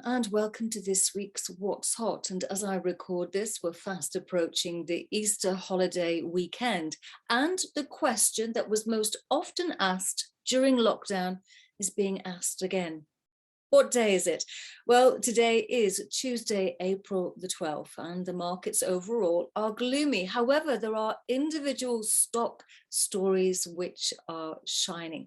and welcome to this week's What's Hot. And as I record this, we're fast approaching the Easter holiday weekend. And the question that was most often asked during lockdown is being asked again. What day is it? Well, today is Tuesday, April the 12th, and the markets overall are gloomy. However, there are individual stock stories which are shining.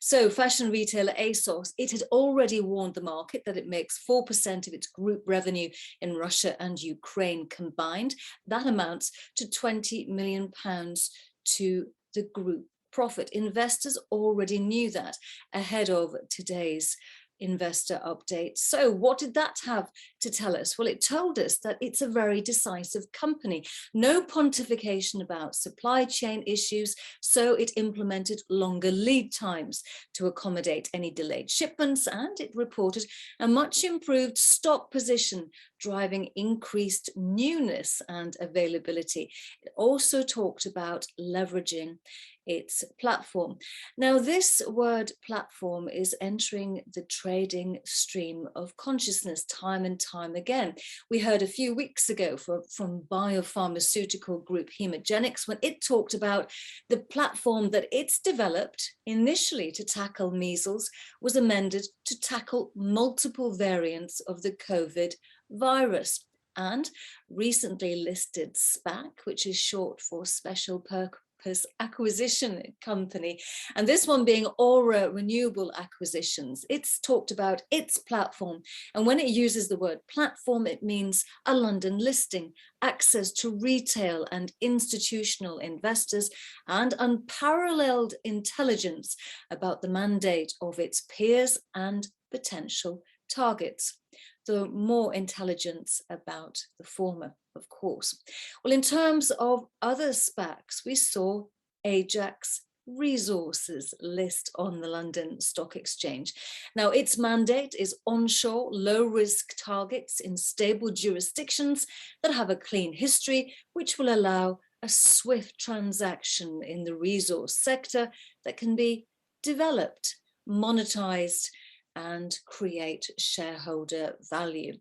So fashion retailer ASOS, it had already warned the market that it makes 4% of its group revenue in Russia and Ukraine combined. That amounts to £20 million to the group profit. Investors already knew that ahead of today's investor update. So what did that have to tell us? Well, it told us that it's a very decisive company. No pontification about supply chain issues, so it implemented longer lead times to accommodate any delayed shipments, and it reported a much improved stock position, driving increased newness and availability. It also talked about leveraging its platform. Now, this word platform is entering the trading stream of consciousness time and time again. We heard a few weeks ago from biopharmaceutical group Hemogenyx when it talked about the platform that it's developed initially to tackle measles was amended to tackle multiple variants of the COVID virus. And recently listed SPAC, which is short for Special Purpose Acquisition Company, and this one being Aura Renewable Acquisitions. It's talked about its platform, and when it uses the word platform, it means a London listing, access to retail and institutional investors, and unparalleled intelligence about the mandate of its peers and potential targets. The more intelligence about the former, of course. Well, in terms of other SPACs, we saw Ajax Resources list on the London Stock Exchange. Now, its mandate is onshore, low-risk targets in stable jurisdictions that have a clean history, which will allow a swift transaction in the resource sector that can be developed, monetized, and create shareholder value.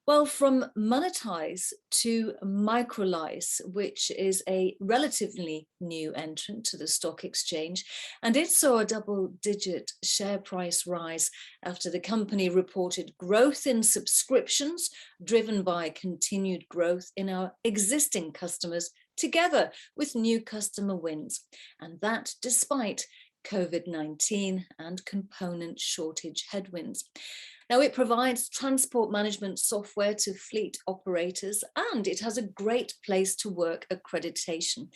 Well, from monetize to Microlise, which is a relatively new entrant to the stock exchange, and it saw a double-digit share price rise after the company reported growth in subscriptions driven by continued growth in our existing customers, together with new customer wins, and that despite COVID-19 and component shortage headwinds. Now, it provides transport management software to fleet operators, and it has a great place to work accreditation.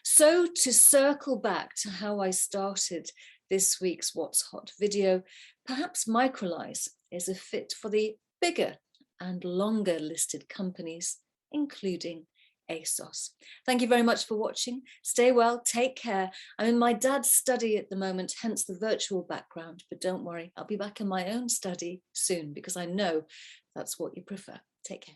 So to circle back to how I started this week's What's Hot video, perhaps Microlise is a fit for the bigger and longer listed companies, including ASOS. Thank you very much for watching. Stay well, take care. I'm in my dad's study at the moment, hence the virtual background, but don't worry, I'll be back in my own study soon because I know that's what you prefer. Take care.